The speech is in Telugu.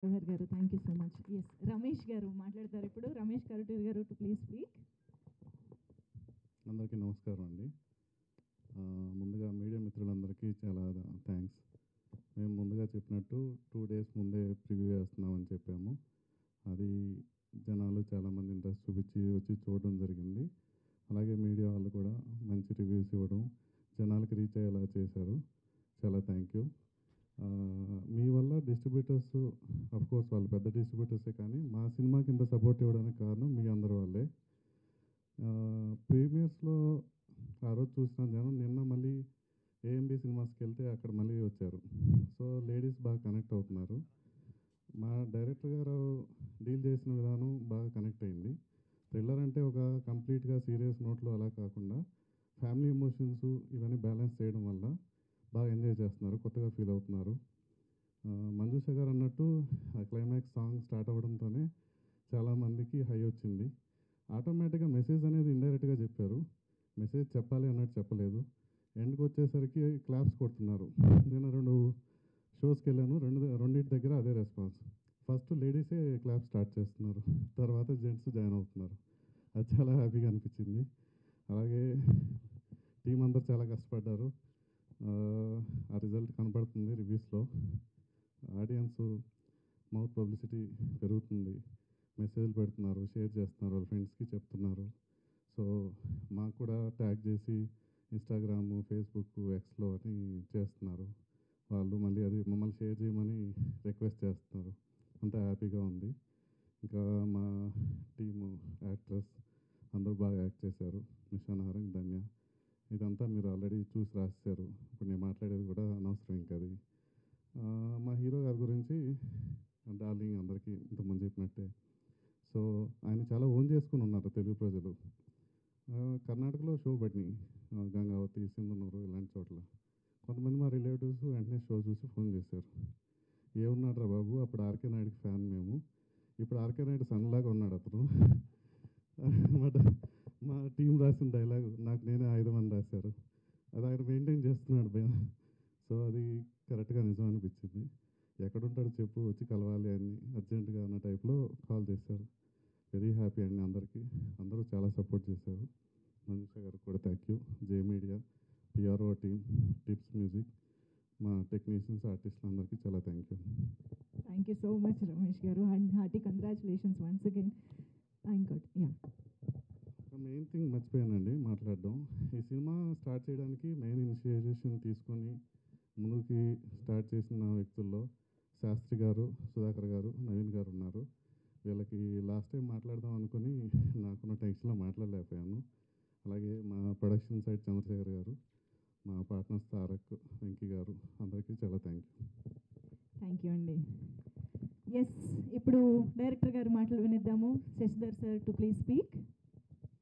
జవహర్ గారు, thank you so much. Yes, Ramesh గారు మాట్లాడతారు ఇప్పుడు. రమేష్ కరటూరి గారు టు ప్లీజ్ స్పీక్. అందరికీ నమస్కారం అండి. ముందుగా మీడియా మిత్రులందరికీ చాలా థ్యాంక్స్. మేము ముందుగా చెప్పినట్టు 2 డేస్ ముందే ప్రివ్యూ వేస్తున్నామని చెప్పాము. అది జనాలు చాలామంది ఇంట్రెస్ట్ చూపించి వచ్చి చూడడం జరిగింది. అలాగే మీడియా వాళ్ళు కూడా మంచి రివ్యూస్ ఇవ్వడం, జనాలకి రీచ్ అయ్యేలా చేశారు. చాలా థ్యాంక్ యూ. మీ వల్ల డిస్ట్రిబ్యూటర్స్ కోర్స్ వాళ్ళు పెద్ద డిస్ట్రిబ్యూటర్సే, కానీ మా సినిమాకి ఇంత సపోర్ట్ ఇవ్వడానికి కారణం మీ అందరి వల్లే. ప్రీమియర్స్లో ఆ రోజు చూసిన జనం నిన్న మళ్ళీ ఏఎంబి సినిమాస్కి వెళ్తే అక్కడ మళ్ళీ వచ్చారు. సో లేడీస్ బాగా కనెక్ట్ అవుతున్నారు. మా డైరెక్టర్ గారు డీల్ చేసిన విధానం బాగా కనెక్ట్ అయింది. థ్రిల్లర్ అంటే ఒక కంప్లీట్గా సీరియస్ నోట్లో అలా కాకుండా ఫ్యామిలీ ఎమోషన్స్ ఇవన్నీ బ్యాలెన్స్ చేయడం వల్ల బాగా ఎంజాయ్ చేస్తున్నారు, కొత్తగా ఫీల్ అవుతున్నారు. మంజుష గారు అన్నట్టు ఆ క్లైమాక్స్ సాంగ్ స్టార్ట్ అవ్వడంతోనే చాలామందికి హై వచ్చింది. ఆటోమేటిక్గా మెసేజ్ అనేది ఇండైరెక్ట్గా చెప్పారు. మెసేజ్ చెప్పాలి అన్నట్టు చెప్పలేదు. ఎండ్కి వచ్చేసరికి క్లాప్స్ కొడుతున్నారు. నేను 2 షోస్కి వెళ్ళాను, రెండింటి దగ్గర అదే రెస్పాన్స్. ఫస్ట్ లేడీసే క్లాప్ స్టార్ట్ చేస్తున్నారు, తర్వాత జెంట్స్ జాయిన్ అవుతున్నారు. అది చాలా హ్యాపీగా అనిపించింది. అలాగే టీం అందరు చాలా కష్టపడ్డారు. ఆ రిజల్ట్ కనపడుతుంది రివ్యూస్లో. ఆడియన్స్ మౌత్ పబ్లిసిటీ పెరుగుతుంది, మెసేజ్లు పెడుతున్నారు, షేర్ చేస్తున్నారు, వాళ్ళ ఫ్రెండ్స్కి చెప్తున్నారు. సో మాకు కూడా ట్యాగ్ చేసి ఇన్స్టాగ్రాము, ఫేస్బుక్, ఎక్స్లో అని చేస్తున్నారు. వాళ్ళు మళ్ళీ అది మమ్మల్ని షేర్ చేయమని రిక్వెస్ట్ చేస్తున్నారు. అంతా హ్యాపీగా ఉంది. ఇంకా మా టీము యాక్ట్రెస్ అందరూ బాగా యాక్ట్ చేశారు. మిషన్ హారంగ్, ధన్య, ఇదంతా మీరు ఆల్రెడీ చూసి రాశారు. ఇప్పుడు నేను మాట్లాడేది కూడా అనవసరం ఇంకా అది. మా హీరో గారి గురించి డార్లింగ్ అందరికీ ఇంతకుముందు చెప్పినట్టే. సో ఆయన చాలా ఓన్ చేసుకుని ఉన్నారు తెలుగు ప్రజలు. కర్ణాటకలో షో పడినాయి, గంగావతి, సింధనూరు ఇలాంటి చోట్ల. కొంతమంది మా రిలేటివ్స్ వెంటనే షో చూసి ఫోన్ చేశారు, ఏమున్నాడు రా బాబు, అప్పుడు ఆర్కే నాయుడికి ఫ్యాన్ మేము, ఇప్పుడు ఆర్కే నాయుడు సన్లాగా ఉన్నాడు అతను. మా టీం రాసిన డైలాగ్ నాకు నేనే ఆయుధమని రాశారు. అది ఆయన మెయింటైన్ చేస్తున్నాడు భయ. సో అది కరెక్ట్గా నిజం అనిపించింది. ఎక్కడుంటాడో చెప్పు, వచ్చి కలవాలి అని అర్జెంటుగా అన్న టైప్లో కాల్ చేశారు. వెరీ హ్యాపీ అండి అందరికీ. అందరూ చాలా సపోర్ట్ చేశారు. మంజుష గారికి కూడా thank you. J media, PRO team, Tips Music, మా టెక్నీషియన్స్, ఆర్టిస్టులు అందరికీ చాలా thank you. Thank you so much Ramesh గారు, and hearty congratulations once again. Thank God. Ya, main thing మర్చిపోయానండి మాట్లాడడం. ఈ సినిమా స్టార్ట్ చేయడానికి మెయిన్ ఇనిషియేషన్ తీసుకొని ముందుకి స్టార్ట్ చేసిన వ్యక్తుల్లో శాస్త్రి గారు, సుధాకర్ గారు, నవీన్ గారు ఉన్నారు. వీళ్ళకి లాస్ట్ టైం మాట్లాడదాం అనుకుని నాకున్న టెన్షన్లో మాట్లాడలేకపోయాను. అలాగే మా ప్రొడక్షన్ సైడ్ చంద్రశేఖర్ గారు, మా పార్ట్నర్స్ తారక్, వెంకీ గారు, అందరికీ చాలా థ్యాంక్ యూ. థ్యాంక్ యూ అండి. ఎస్, ఇప్పుడు డైరెక్టర్ గారు మాటలు వినిద్దాము. Shashidhar sir to please speak.